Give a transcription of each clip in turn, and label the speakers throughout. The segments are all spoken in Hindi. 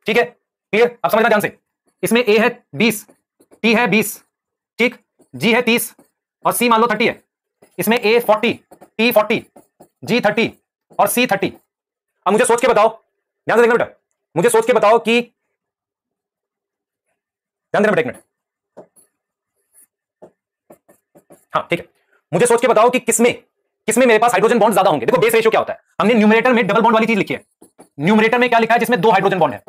Speaker 1: ठीक है, क्लियर? अब समझना ध्यान से, इसमें ए है 20, टी है 20, ठीक, जी है 30 और सी मान लो 30 है। इसमें ए 40, टी 40, जी 30 और सी 30। अब मुझे सोच के बताओ, ध्यान से देखना बेटा, मुझे सोच के बताओ कि, ध्यान देना बेटा एक मिनट, हाँ ठीक है, मुझे सोच के बताओ कि किसमें मेरे पास हाइड्रोजन बॉन्ड ज्यादा होंगे। देखो बेस रेशियो क्या होता है, हमने न्यूमरेटर में डबल बॉन्ड वाली चीज लिखी है। न्यूमरेटर में क्या लिखा है, जिसमें 2 हाइड्रोजन बॉन्ड है,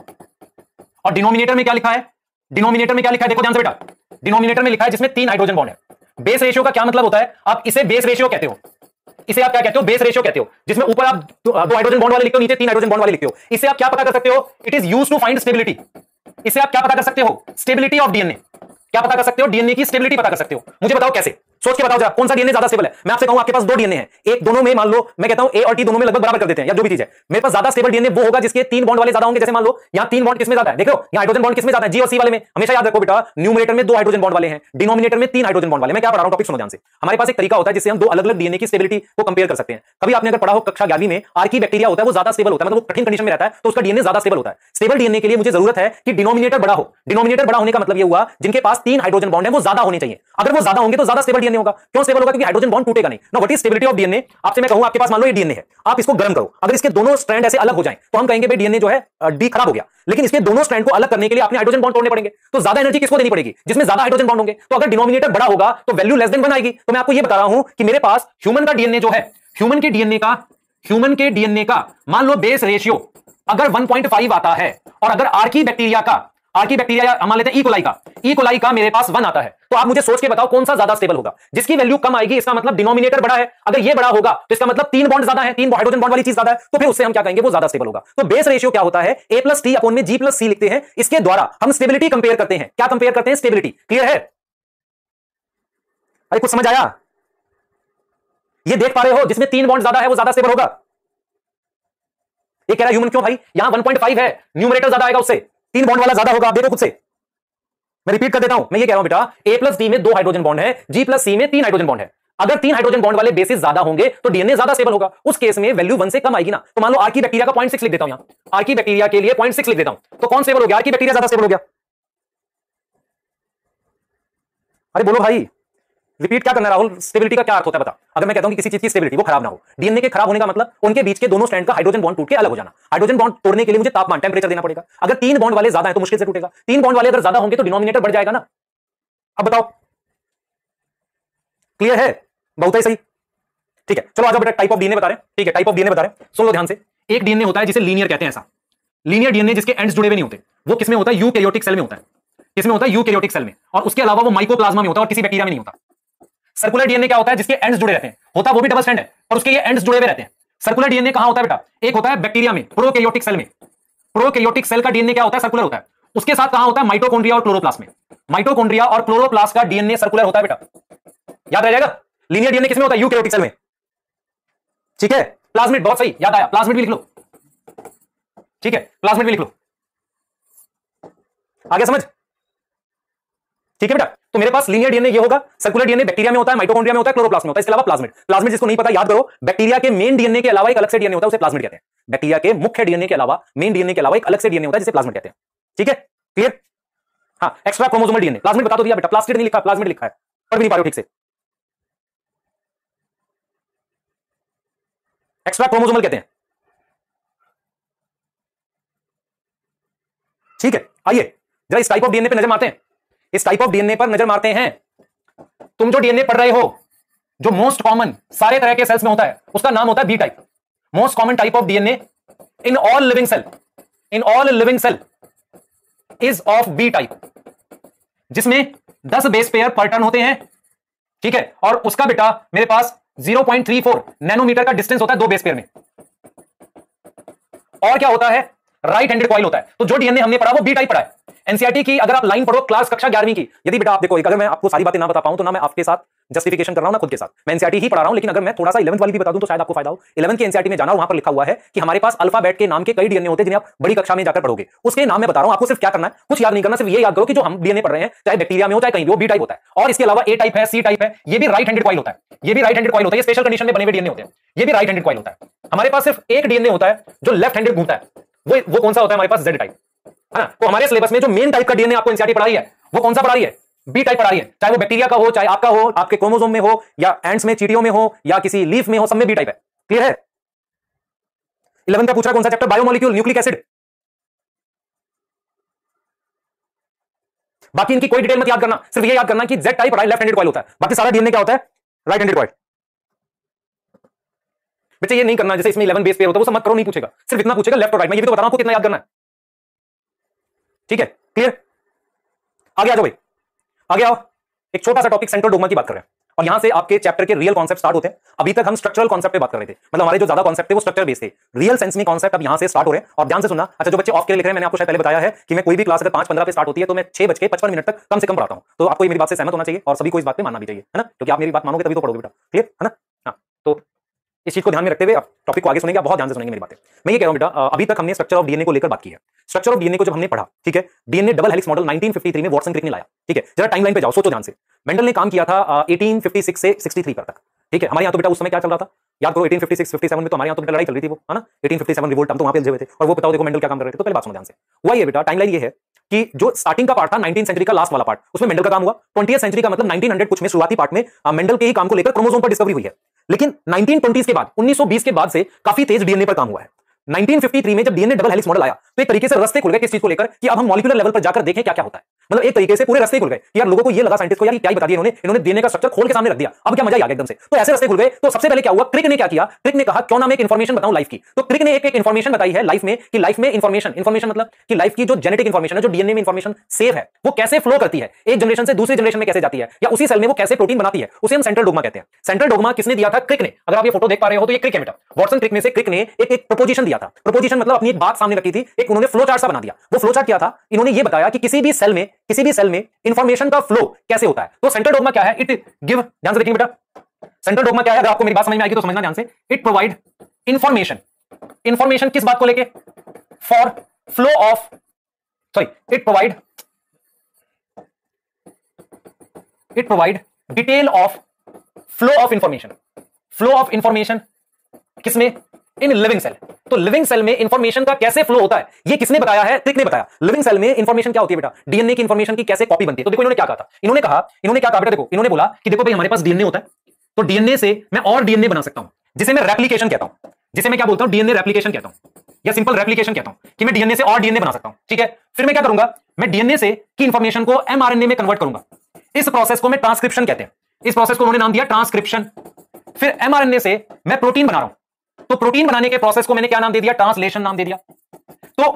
Speaker 1: और डिनोमिनेटर में क्या लिखा है, डिनोमिनेटर में क्या लिखा है, देखो ध्यान से बेटा, डिनोमिनेटर में लिखा है जिसमें 3 हाइड्रोजन बॉन्ड है। बेस रेशियो का क्या मतलब होता है, आप इसे बेस रेशियो कहते हो, इसे आप क्या कहते हो, बेस रेशियो कहते हो, जिसमें ऊपर आप 2 हाइड्रोजन बॉन्ड वाले लिखते हो, नीचे 3 हाइड्रोजन बॉन्ड वाले लिखते हो। इसे आप क्या पता कर सकते हो, it is used to find stability. इसे आप क्या पता कर सकते हो, स्टेबिलिटी ऑफ डीएनए। क्या पता कर सकते हो, डीएनए की स्टेबिलिटी पता कर सकते हो। मुझे बताओ कैसे, सोच के बताओ जरा, कौन सा डीएनए ज्यादा स्टेबल है। मैं आपसे कहूं आपके पास 2 डीएनए हैं, एक दोनों में मान लो मैं कहता हूं ए और टी दोनों में लगभग बराबर कर देते हैं, या जो भी चीज है, मेरे पास ज्यादा स्टेबल डीएनए वो होगा जिसके 3 बॉन्ड वाले ज्यादा होंगे। जैसे मान लो यहां 3 बॉन्ड किसमें ज्यादा है, देखो यहां हाइड्रोजन बॉन्ड किसमें ज्यादा है, जी और सी वाले में। हमेशा याद रखो बेटा, न्यूमरेटर में 2 हाइड्रोजन बॉन्ड वाले हैं, डिनोमिनेटर में 3 हाइड्रोजन बॉन्ड वाले। मैं क्या पढ़ा रहा हूं, टॉपिक सुनो ध्यान से। हमारे पास एक तरीका होता है जिससे हम 2 अलग अलग डीएनए की स्टेबिलिटी को कंपेयर कर सकते हैं। कभी आपने अगर पढ़ा हो कक्षा 11वीं में, आर्की बैक्टीरिया होता है, वो ज्यादा स्टेबल होता है, मतलब वो कठिन कंडीशन में रहता है, तो उसका डीएनए ज्यादा स्टेबल होता है। स्टेबल डीएनए के लिए मुझे जरूरत है कि डिनोमिनेटर बड़ा हो। डिनोमिनेटर बड़ा होने का मतलब ये हुआ जिनके पास 3 हाइड्रोजन बॉन्ड है वो ज्यादा होने चाहिए। अगर वो ज्यादा होंगे तो ज्यादा स्टेबल डीएनए होगा। क्यों स्टेबल होगा, क्योंकि हाइड्रोजन बॉन्ड टूटेगा नहीं। Now what is stability of DNA, आपसे मैं कहूं आपके पास मान लो ये डीएनए है, आप इसको गर्म करो, अगर इसके दोनों स्ट्रैंड ऐसे अलग हो जाएं तो हम कहेंगे भाई डीएनए जो है डी खराब हो गया। लेकिन इसके दोनों स्ट्रैंड को अलग करने के लिए आपने हाइड्रोजन बॉन्ड तोड़ने पड़ेंगे, तो ज्यादा एनर्जी किसको देनी पड़ेगी, जिसमें ज्यादा हाइड्रोजन बॉन्ड होंगे। तो अगर डिनोमिनेटर बड़ा होगा तो वैल्यू लेस देन 1 आएगी। तो मैं आपको ये बता रहा हूं कि मेरे पास ह्यूमन का डीएनए जो है, ह्यूमन के डीएनए का मान लो बेस रेशियो अगर 1.5 आता है, और अगर आर्की बैक्टीरिया मान लेते हैं ई कोलाई का मेरे पास 1 आता है, तो आप मुझे सोच के बताओ कौन सा ज्यादा स्टेबल होगा। जिसकी वैल्यू कम आएगी इसका मतलब डिनोमिनेटर बड़ा है, अगर ये बड़ा होगा तो इसका मतलब 3 बॉन्ड ज्यादा है, 3 हाइड्रोजन बॉन्ड वाली चीज ज्यादा है, तो फिर उससे हम क्या कहेंगे, वो ज्यादा स्टेबल होगा। तो बेस रेशियो क्या होता है, A+T/G+C लिखते हैं, इसके द्वारा हम स्टेबिलिटी कंपेयर करते हैं। क्या कंपेयर करते हैं, स्टेबिलिटी। क्लियर है, अरे कुछ समझ आया, ये देख पा रहे हो, जिसमें 3 बॉन्ड ज्यादा है वो ज्यादा स्टेबल होगा। ये कह रहा है ह्यूमन क्यों भाई, यहां 1.5 है, न्यूमरेटर ज्यादा आएगा, उससे 3 बॉन्ड वाला ज्यादा होगा। आप देखो खुद से, मैं रिपीट कर देता हूं, मैं ये कह रहा हूं बेटा, A+D में 2 हाइड्रोजन बॉन्ड है, G+C में 3 हाइड्रोजन बॉन्ड है। अगर 3 हाइड्रोजन बॉन्ड वाले बेसिस ज्यादा होंगे तो डीएनए ज्यादा स्टेबल होगा। उस केस में वैल्यू 1 से कम आएगी ना। तो मान लो आर्की बैक्टीरिया का 0.6 लिख देता हूं, यहां आर्की बैक्टीरिया के लिए 0.6 लिख देता हूं, तो कौन स्टेबल हो गया, आर्की बैक्टीरिया ज्यादा स्टेबल हो गया। अरे बोलो भाई, रिपीट क्या करना राहुल, स्टेबिलिटी का क्या अर्थ होता है बता। अगर मैं कहता हूं कि किसी चीज की स्टेबिलिटी वो खराब ना हो, डीएनए के खराब होने का मतलब उनके बीच के दोनों स्ट्रैंड का हाइड्रोजन बॉन्ड टूट के अलग हो जाना। हाइड्रोजन बॉन्ड तोड़ने के लिए मुझे तापमान, टेंपरेचर देना पड़ेगा। अगर 3 बॉन्ड वाले ज्यादा है तो मुश्किल से टूटेगा, 3 बॉन्ड वाले अगर ज्यादा होंगे तो डिनोमिनेटर बढ़ जाएगा ना। अब बताओ, क्लियर है, बहुत ही सही। ठीक है, चलो आ जाओ बेटा, टाइप ऑफ डीएनए बता रहे हैं। ठीक है, टाइप ऑफ डीएनए बता रहे हैं, सुन लो ध्यान से। एक डीएनए होता है जिसे लीनियर कहते हैं। ऐसा लीनियर डीएनए जिसके एंड्स जुड़े हुए नहीं होते, वो किसमें होता है, यूकैरियोटिक सेल में होता है। किसमें होता है, यूकैरियोटिक सेल में, और उसके अलावा वो माइकोप्लाज्मा में होता है और किसी बैक्टीरिया में नहीं होता। सर्कुलर डीएनए क्या होता है, जिसके एंड्स जुड़े रहते हैं, होता वो भी डबल स्ट्रैंड है और उसके ये एंड्स जुड़े हुए रहते हैं। सर्कुलर डीएनए कहां होता है बेटा, एक होता है बैक्टीरिया में, प्रोकैरियोटिक सेल में। प्रोकैरियोटिक सेल का डीएनए क्या होता है, सर्कुलर होता है। उसके साथ कहां होता है, माइटोकॉन्ड्रिया और क्लोरोप्लास्ट में। माइटोकॉन्ड्रिया और क्लोरोप्लास्ट का डीएनए सर्कुलर होता है बेटा, याद रह जाएगा। लीनियर डीएनए किसमें होता है, यूकैरियोटिक सेल में। ठीक है, प्लाज्मिड, बहुत सही, याद आया, प्लाज्मिड भी लिख लो। ठीक है, प्लाज्मिड भी लिख लो, आगे समझ। ठीक है बेटा, तो मेरे पास लीनियर डीएनए ये होगा, सर्कुलर डीएनए बैक्टीरिया में होता है, माइटोकॉन्ड्रिया में होता है, क्लोरोप्लास्ट में होता है। इसके अलावा प्लाज्मिड। प्लाज्मिड जिसको नहीं पता याद करो, बैक्टीरिया के मेन डीएनए के अलावा एक अलग से डीएनए होता है, उसे प्लाज्मिड कहते हैं। बैक्टीरिया के मुख्य डीएनए के अलावा, मेन डीएनए के अलावा एक अलग से डीएनए होता है जिसे प्लाज्मिड कहते हैं। ठीक है, क्लियर। हाँ, एक्स्ट्रा क्रोमोसोमल डीएनए, प्लाज्मिड बता दो दिया बेटा, प्लास्टिड नहीं लिखा, प्लाज्मिड लिखा है, पढ़ भी नहीं पा रहे हो ठीक से। एक्स्ट्रा क्रोमोसोमल कहते हैं। ठीक है, आइए जरा इस टाइप ऑफ डीएनए पे नजर मारते हैं। इस टाइप ऑफ डीएनए पर नजर मारते हैं। तुम जो डीएनए पढ़ रहे हो, जो मोस्ट कॉमन सारे तरह के सेल्स में होता है, उसका नाम होता है B type. Most common type of DNA in all living cell is of B type, जिसमें 10 बेस पेयर पर टर्न होते हैं। ठीक है, और उसका बेटा मेरे पास 0.34 नैनोमीटर का डिस्टेंस होता है 2 बेस पेयर में। और क्या होता है, राइट हैंडेड कॉइल होता है। तो जो डीएनए हमने पढ़ा वो बी टाइप पढ़ा है। एनसीईआरटी की अगर आप लाइन पढ़ो, क्लास कक्षा 11वीं की, यदि बेटा आप देखो, अगर मैं आपको सारी बातें ना बता पाऊं तो ना मैं आपके साथ जस्टिफिकेशन कर रहा हूं ना खुद के साथ, मैं एनसीईआरटी ही पढ़ा रहा हूं। लेकिन अगर मैं थोड़ा सा 11th वाली भी बता दूं तो शायद आपको फायदा हो। 11th के एनसीईआरटी में जाना, वहां पर लिखा हुआ है कि हमारे पास अल्फाबेट के नाम के कई डीएनए होते हैं जिन्हें आप बड़ी कक्षा में जाकर पढ़ोगे। उसके नाम मैं बता रहा हूं, आपको सिर्फ क्या करना है, कुछ याद नहीं करना, सिर्फ ये याद करो कि जो हम डीएनए पढ़ रहे हैं, चाहे बैक्टीरिया में हो चाहे कहीं भी, वो बी टाइप होता है। और इसके अलावा ए टाइप है, सी टाइप है, ये भी राइट हैंडेड कॉइल होता है। ये भी राइट हैंडेड कॉइल होता है, स्पेशल कंडीशन में बने हुए डीएनए होते हैं। ये भी राइट हैंडेड कॉइल होता है। हमारे पास सिर्फ एक डीएनए होता है जो लेफ्ट हैंडेड घूमता है, वो कौन सा होता है हमारे पास, जेड टाइप। है ना। तो हमारे सिलेबस में जो मेन टाइप का डीएनए आपको एनसीईआरटी पढ़ा रही है वो कौन सा पढ़ा रही है? बी टाइप पढ़ा रही है, चाहे वो बैक्टीरिया का हो, चाहे आपका हो, आपके क्रोमोसोम में हो, या एंड्स में, चींटियों में हो, या किसी लीफ में हो, सब में बी टाइप है। क्लियर है? 11 का पूछ रहा कौन सा चैप्टर? Biomolecule, nucleic acid. बाकी इनकी कोई डिटेल मत याद करना, सिर्फ ये याद करना कि Z type left handed coil होता है, बाकी सारा डीएनए क्या होता है? Right handed coil. बच्चे ये नहीं करना जैसे इसमें 11 बेस पेयर होता है, वो सब मत करो, नहीं पूछेगा, सिर्फ इतना पूछेगा लेफ्ट और राइट। मैं ये भी तो बता रहा हूं आपको कितना याद करना है। ठीक है, क्लियर? आगे आ जाओ भाई, आगे आओ। एक छोटा सा टॉपिक सेंट्रल डोगमा की बात कर रहे हैं, और यहां से आपके चैप्टर के रियल कॉन्सेप्ट स्टार्ट होते हैं। अभी तक हम स्ट्रक्चरल कॉन्सेप्ट पे बात कर रहे थे, मतलब हमारे जो ज्यादा कॉन्सेप्ट थे वो स्ट्रक्चर बेस्ड थे। रियल सेंस में कॉन्सेप्ट अब यहां से स्टार्ट हो रहे हैं, और ध्यान से सुनना। अच्छा, जो बच्चे ऑफ के लिए लिख रहे हैं, मैंने आपको शायद पहले बताया है कि मैं कोई भी क्लास अगर 5:15 पे स्टार्ट होती है तो मैं 6:55 तक कम से कम पढ़ाता हूं। तो आपको मेरी बात से सहमत होना चाहिए, और सभी को इस बात पे मानना भी चाहिए, है ना, क्योंकि आप मेरी बात मानोगे तभी तो पढ़ोगे बेटा। क्लियर है ना? हाँ, तो इस चीज को ध्यान में रखते हुए आप टॉपिक को आगे सुनेंगे, आप बहुत ध्यान से सुनेंगे मेरी बातें। मैं ये कह रहा हूं बेटा, अभी तक हमने स्ट्रक्चर ऑफ डीएनए को लेकर बात की है। स्ट्रक्चर ऑफ डीएनए को जब हमने पढ़ा, ठीक है, डीएनए डबल हेलिक्स मॉडल 1953 में वॉटसन क्रिक ने लाया। ठीक है, जरा टाइमलाइन पे जाओ, सोचो ध्यान से। मेंडल ने काम किया था 1856 से 63 तक। ठीक है, हमारे यहाँ तो बेटा उस समय क्या चल रहा था याद करो, 1856 57 में तो हमारे यहाँ तो बेटा लड़ाई चल रही थी, वो है ना, 1857 रिवोल्ट, हम तो वहां पे उलझे हुए थे। और वो बताओ देखो मेंडल क्या काम कर रहे थे। तो पहले बात सुनो ध्यान से। हुआ ये बेटा, टाइमलाइन ये है कि जो स्टार्टिंग का पार्ट था 19th सेंचुरी का लास्ट वाला पार्ट, उसमें मेंडल का काम हुआ। 20th सेंचुरी का मतलब 1900 कुछ में शुरुआती पार्ट में मेंडल के ही काम को लेकर क्रोमोसोम पर डिस्कवरी हुई है। लेकिन 1920 के बाद, 1920 के बाद से काफी तेज डीएनए पर काम हुआ है। 1953 में जब डीएनए डबल हेलिक्स मॉडल आया तो एक तरीके से रास्ते खुल गए किस चीज को लेकर कि अब हम मॉलिक्यूलर लेवल पर जाकर देखें क्या क्या होता है। मतलब एक तरीके से पूरे रास्ते खुल गए यार, लोगों को ये लगा साइंटिस्ट को यार क्या ही बता दिया इन्होंने डीएनए का स्ट्रक्चर खोल के सामने रख दिया, अब क्या मजा ही आ गया एकदम से। तो ऐसे रास्ते खुल गए। तो सबसे पहले क्या हुआ, क्रिक ने क्या किया, क्रिक ने कहा क्यों ना मैं एक इंफॉर्मेशन बताऊं लाइफ की। तो क्रिक ने एक इंफॉर्मेशन बताई है लाइफ में कि लाइफ में इंफॉर्मेशन मतलब कि लाइफ की जो जेनेटिक इंफॉर्मेशन है, जो डीएनए में इंफॉर्मेशन सेव है, वो कैसे फ्लो करती है, एक जनरेशन से दूसरी जनरेशन में कैसे जाती है, या उसी सेल में वो कैसे प्रोटीन बनाती है, उसे हम सेंट्रल डोगमा कहते हैं। सेंट्रल डोगमा किसने दिया था? क्रिक ने। अगर आप ये फोटो देख पा रहे हो तो ये क्रिक है बेटा, वॉटसन क्रिक में से क्रिक ने एक प्रोपोजिशन दिया था। प्रोपोजिशन मतलब अपनी एक बात सामने रखी थी, एक उन्होंने फ्लो चार्ट सा बना दिया। वो फ्लो चार्ट क्या था? इन्होंने ये बताया कि किसी भी सेल में इंफॉर्मेशन का फ्लो कैसे होता है। तो सेंट्रल डोगमा क्या है? इट गिव, ध्यान से देखेंगे बेटा, सेंट्रल डोगमा क्या है, अगर आपको मेरी बात समझ में आएगी तो समझना ध्यान से। इट प्रोवाइड इंफॉर्मेशन किस बात को लेके? For flow of, sorry, it provide detail of flow of information किसमें? In living cell. तो लिविंग सेल में इंफॉर्मेशन का कैसे फ्लो होता है ये किसने बताया है? क्रिक ने बताया। लिविंग सेल में इंफॉर्मेशन क्या होती है बेटा? डीएनए की इंफॉर्मेशन की कैसे कॉपी बनती है। तो देखो इन्होंने क्या कहा था, इन्होंने क्या कहा बेटा, देखो इन्होंने बोला कि देखो भाई हमारे पास डीएनए होता है, तो डीएनए से मैं और डीएनए बना सकता हूं, जिसे मैं रेप्लिकेशन कहता हूं, जिसे मैं क्या बोलता हूं? डीएनए रेप्लिकेशन कहता हूं, या सिंपल रेप्लिकेशन कहता हूं कि मैं डीएनए से और डीएनए बना सकता हूं। ठीक है, फिर मैं क्या करूंगा, मैं डीएनए से की इंफॉर्मेशन को एमआरएनए में कन्वर्ट करूंगा। इस प्रोसेस को मैं ट्रांसक्रिप्शन कहते हैं। इस प्रोसेस को उन्होंने नाम दिया ट्रांसक्रिप्शन। फिर एमआरएनए से मैं प्रोटीन बना रहा हूं, तो प्रोटीन बनाने के प्रोसेस को मैंने क्या नाम दे दिया? ट्रांसलेशन नाम दे दिया। तो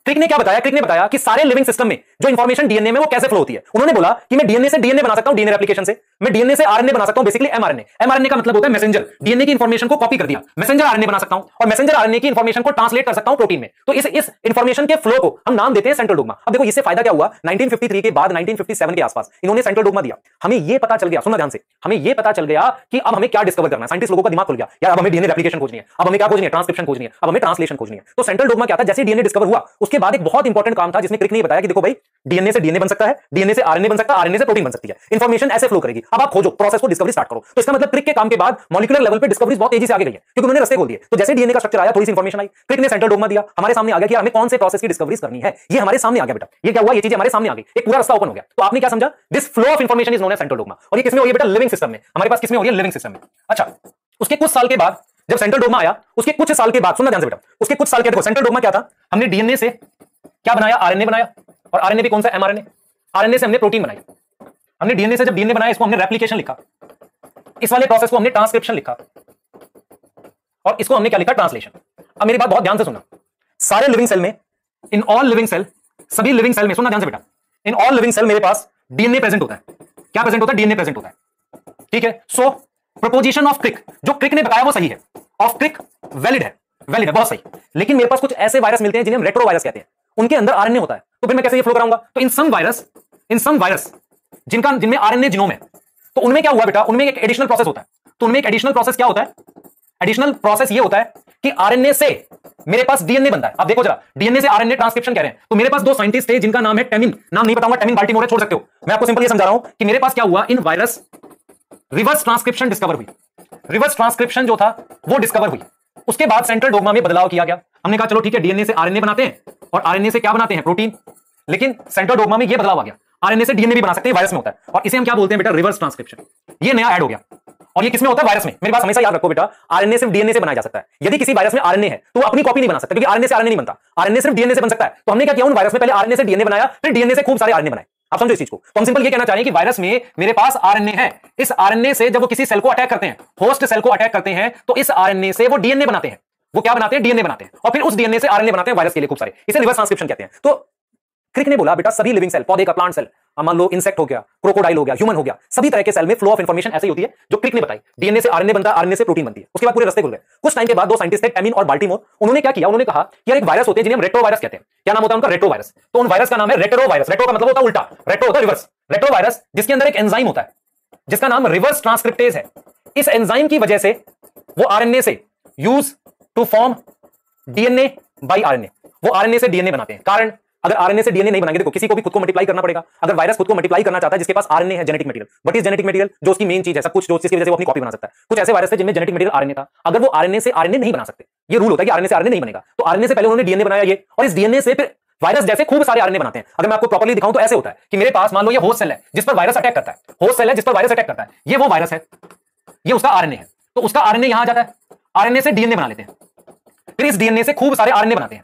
Speaker 1: क्रिक ने क्या बताया? क्रिक ने बताया कि सारे लिविंग सिस्टम में जो इंफॉर्मेशन डीएनए में वो कैसे फ्लो होती है। उन्होंने बोला कि मैं डीएनए से डीएनए बना सकता हूं, डीएनए रेप्लिकेशन से। मैं डीएनए से आरएनए बना सकता हूं, बेसिकली एमआरएनए। एमआरएनए का मतलब होता है मैसेंजर, डीएनए की इंफॉर्मेशन को कॉपी कर दिया, मैसेंजर आरएनए बना सकता हूं, और मैसेंजर आरएनए की इंफॉर्मेशन को ट्रांसलेट कर सकता हूं प्रोटीन में। तो इस इंफॉर्मेशन के फ्लो को हम नाम देते हैं सेंट्रल डोगमा। अब देखो इससे फायदा क्या हुआ, 1953 के बाद 1957 के आसपास इन्होंने सेंट्रल डोगमा दिया। हमें यह पता चल गया, सुनना ध्यान से, हमें यह पता चल गया कि अब हमें क्या डिस्कवर करना है। साइंटिस्ट लोगों का दिमाग खुल गया यार, अब हमें डीएनए रेप्लिकेशन खोजनी है, अब हमें क्या खोजनी है? ट्रांसक्रिप्शन खोजनी है, अब हमें ट्रांसलेशन खोजनी है। तो सेंट्रल डोगमा क्या था? जैसे डीएनए डिस्कवर हुआ उसके बाद एक बहुत इंपॉर्टेंट काम था जिसमें क्रिक ने बताया कि देखो भाई डीएनए से डीएनए बन सकता है, डीएनए से आरएनए बन सकता है, आरएनए से प्रोटीन बन सकती है, इंफॉर्मेशन ऐसे फ्लो करेगी। अब आप खोजो, प्रोसेस को डिस्कवरी स्टार्ट करो। तो इसका मतलब क्रिक के काम के बाद मॉलिक्यूलर लेवल पे डिस्कवरीज बहुत तेजी से आगे गई है, क्योंकि उन्होंने रास्ते खोल दिए। तो जैसे डीएनए का स्ट्रक्चर आया, थोड़ी सी इंफॉर्मेशन आई, क्रिक ने सेंट्रल डोगमा दिया, हमारे सामने आ गया कि हमें कौन से प्रोसेस की डिस्कवरीज करनी है। ये हमारे सामने आ गया बेटा, ये क्या हुआ, ये चीजें हमारे सामने आ गई, एक पूरा रास्ता ओपन हो गया। तो आपने क्या समझा? This flow of information is known as central dogma. और ये किसमें हो रही है बेटा? लिविंग सिस्टम में। हमारे पास किसमें हो रही है? लिविंग सिस्टम में। अच्छा, उसके कुछ साल के बाद जब सेंट्रल डोगमा आया, उसके कुछ साल के बाद, सुनना ध्यान से बेटा, उसके कुछ साल के, देखो सेंट्रल डोगमा क्या था, हमने डीएनए से क्या बनाया? आरएनए बनाया, और आरएनए भी कौन सा? एमआरएनए। आरएनए से हमने प्रोटीन बनाई। हमने डीएनए से जब डीएनए बनाया, इसको हमने रेप्लिकेशन लिखा, इस वाले प्रोसेस को हमने ट्रांसक्रिप्शन लिखा, और इसको हमने क्या लिखा? ट्रांसलेशन। अब मेरी बात बहुत ध्यान से सुनना, सारे लिविंग सेल में, इन ऑल लिविंग सेल, सभी लिविंग सेल में, सुनना ध्यान से बेटा, इन ऑल लिविंग सेल मेरे पास डीएनए प्रेजेंट होता है। क्या प्रेजेंट होता है? डीएनए प्रेजेंट होता है। ठीक है, सो प्रोपोजिशन ऑफ क्रिक, जो क्रिक ने बताया वो सही है, ऑफ क्रिक वैलिड है, बहुत सही। लेकिन मेरे पास कुछ ऐसे वायरस मिलते हैं जिन्हें हम रेट्रो वायरस कहते हैं, उनके अंदर आरएनए होता है। तो फिर मैं कैसे ये फ्लो कराऊंगा? तो इन सम वायरस जिनमें आरएनए जीनोम है, तो उनमें क्या हुआ बेटा? उनमें एक एडिशनल प्रोसेस होता है। तो उनमें एक एडिशनल प्रोसेस क्या होता है? एडिशनल प्रोसेस ये होता है कि आरएनए से मेरे पास डीएनए बनता है। आप देखो जरा, डीएनए से आरएनए ट्रांसक्रिप्शन कह रहे हैं। तो मेरे पास दो साइंटिस्ट थे जिनका नाम है टेमिन, नाम नहीं बताऊंगा, टेमिन बाल्टीमोर है, छोड़ सकते हो। मैं आपको सिंपल ये समझा रहा हूं कि मेरे पास क्या हुआ, इन वायरस रिवर्स ट्रांसक्रिप्शन डिस्कवर हुई। रिवर्स ट्रांसक्रिप्शन जो था वो डिस्कवर हुई। उसके बाद सेंट्रल डोग्मा में बदलाव किया गया। हमने कहा चलो ठीक है, डीएनए से आरएनए बनाते हैं और आरएनए से क्या बनाते हैं, प्रोटीन। लेकिन सेंट्रल डोग्मा में ये बदलाव आ गया, आरएनए से डीएनए भी बना सकते हैं, वायरस में होता है, और इसे हम क्या बोलते हैं बेटा, रिवर्स ट्रांसक्रिप्शन। ये नया ऐड हो गया, और ये किसमें होता है, वायरस में। मेरी बात हमेशा याद रखो बेटा, आरएनए सिर्फ डीएनए से बनाया जा सकता है। यदि किसी वायरस में आरएनए है तो वो अपनी कॉपी नहीं बना सकता, क्योंकि आरएनए से आरएनए नहीं बनता, आरएनए सिर्फ डीएनए से बन सकता है। तो हमने क्या किया, उन वायरस में पहले आरएनए से डीएनए बनाया, फिर डीएनए से खूब सारे आरएनए बनाए। आप समझो इस चीज को। तो हम सिंपल ये कहना चाहेंगे कि वायरस में मेरे पास आरएनए है, इस आरएनए से जब वो किसी सेल को अटैक करते हैं, होस्ट सेल को अटैक करते हैं, तो इस आरएनए से वो डीएनए बनाते हैं। वो क्या बनाते हैं, डीएनए बनाते हैं, और फिर उस डीएनए से आरएनए बनाते हैं वायरस के लिए खूब सारे। इसे रिवर्स ट्रांसक्रिप्शन कहते हैं। तो क्रिक ने बोला बेटा सभी लिविंग सेल, पौधे का, प्लांट सेल, मान लो इंसेक्ट हो गया, क्रोकोडाइल हो गया, ह्यूमन हो गया, सभी तरह के सेल में फ्लो ऑफ इंफॉर्मेशन ऐसे ही होती है जो क्रिक ने बताई। डीएनए से आरएनए बनता है, आरएनए से प्रोटीन बनती है। उसके बाद पूरे रास्ते खुल गए। कुछ टाइम के बाद दो साइंटिस्ट थे, एमिन और बाल्टीमोर, उन्होंने क्या किया, उन्होंने कहा कि यार एक वायरस होते हैं जिन्हें हम रेट्रोवायरस कहते हैं। क्या नाम होता है उनका, रेट्रोवायरस। तो उन वायरस का नाम है रेट्रोवायरस। रेट्रो का मतलब होता है उल्टा, रेट्रो होता है रिवर्स। रेट्रोवायरस जिसके अंदर एक एंजाइम होता है जिसका नाम रिवर्स ट्रांसक्रिप्टेज है। इस एंजाइम की वजह से वो आरएनए से use to form DNA by RNA, वो आरएनए से डीएनए बनाते हैं। कारण, अगर आरएनए से डीएनए नहीं बनाएंगे, देखो किसी को भी खुद को मल्टीप्लाई करना पड़ेगा। अगर वायरस खुद को मल्टीप्लाई करना चाहता है, जिसके पास आरएनए है, जेनेटिक मटेरियल, बट इस जेनेटिक मटेरियल जो उसकी मेन चीज है, सब कुछ जो जिसकी वजह से वो अपनी कॉपी बना सकता है। कुछ ऐसे वायरस थे जिनमें जेनेटिक मटेरियल आरएनए था, अगर वो आरएनए से आरएनए नहीं बना सकते, ये रूल होता है कि आरएनए से आरएनए नहीं बनेगा, तो आरएनए से पहले उन्होंने डीएनए बनाया ये, और इस डीएनए से फिर वायरस जैसे खूब सारे आरएनए बनाते हैं। अगर मैं आपको प्रॉपर्ली दिखाऊं तो ऐसे होता है कि मेरे पास मान लो ये होस्ट सेल है जिस पर वायरस अटैक करता है, होस्ट सेल है जिस पर वायरस अटैक करता है, ये वो वायरस है, ये उसका आरएनए है। तो उसका आरएनए यहां आ जाता है, आरएनए से डीएनए बना लेते हैं, फिर इस डीएनए से खूब सारे आरएनए बनाते हैं,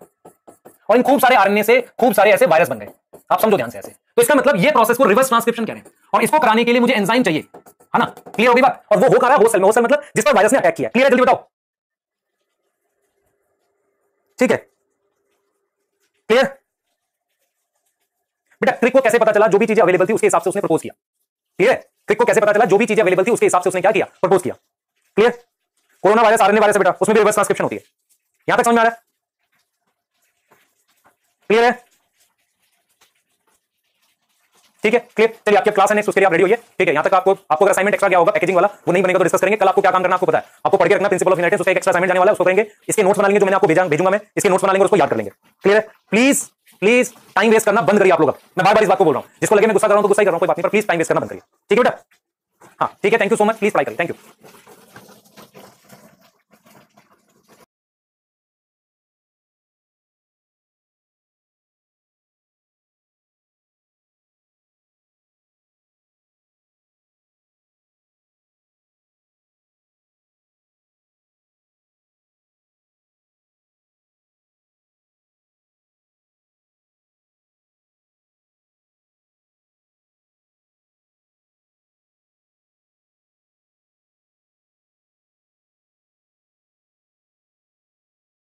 Speaker 1: और इन खूब सारे आरएनए से खूब सारे ऐसे वायरस बन गए। आप समझो ध्यान से ऐसे। तो इसका मतलब ये प्रोसेस को रिवर्स ट्रांसक्रिप्शन कह रहे हैं, और इसको कराने के लिए मुझे एंजाइम चाहिए, है ना। क्लियर होगी बात। और वो हो रहा है होस्ट सेल में, होस्ट सेल मतलब जिस पर वायरस ने अटैक किया। क्लियर है, जल्दी बताओ। ठीक है, क्लियर बेटा। क्रिक को कैसे पता चला, जो भी चीजें अवेलेबल थी उसके हिसाब से उसने प्रपोज किया। क्लियर है, क्रिक को कैसे पता चला, जो भी चीजें अवेलेबल थी उसके हिसाब से उसने क्या किया, प्रपोज किया। Clear. Corona virus RNA virus है बेटा, उसमें भी रिवर्स ट्रांसक्रिप्शन होती है। यहां तक समझ में आ रहा है, क्लियर है, ठीक है, क्लियर। चलिए आपकी क्लास है नेक्स्ट, उसके लिए आप रेडी होइए। ठीक है, यहां तक आपको अगर असाइनमेंट एक्स्ट्रा क्या होगा पैकेजिंग वाला, वो नहीं बनेगा तो डिस्कस करेंगे। कल आपको क्या काम करना आपको पता है, आपको पढ़ के रखना प्रिंसिपल ऑफ इनहेरिटेंस, उसका एक एक्स्ट्रा असाइनमेंट जाने वाला है, उसको करेंगे। इसके नोट्स बना लेंगे जो मैंने आपको भेजूंगा मैं, इसके नोट्स बना लेंगे, उसको याद कर लेंगे। क्लियर है। प्लीज प्लीज टाइम वेस्ट करना बंद करिए आप लोग। मैं बार बार इस बात को बोल रहा हूं, जिसको लगे मैं गुस्सा कर रहा हूं तो गुस्सा ही कर रहा हूं, कोई बात नहीं, पर प्लीज टाइम वेस्ट करना बंद करिए। ठीक है बेटा, हाँ ठीक है, thank you so much, please try करिए, थैंक यू।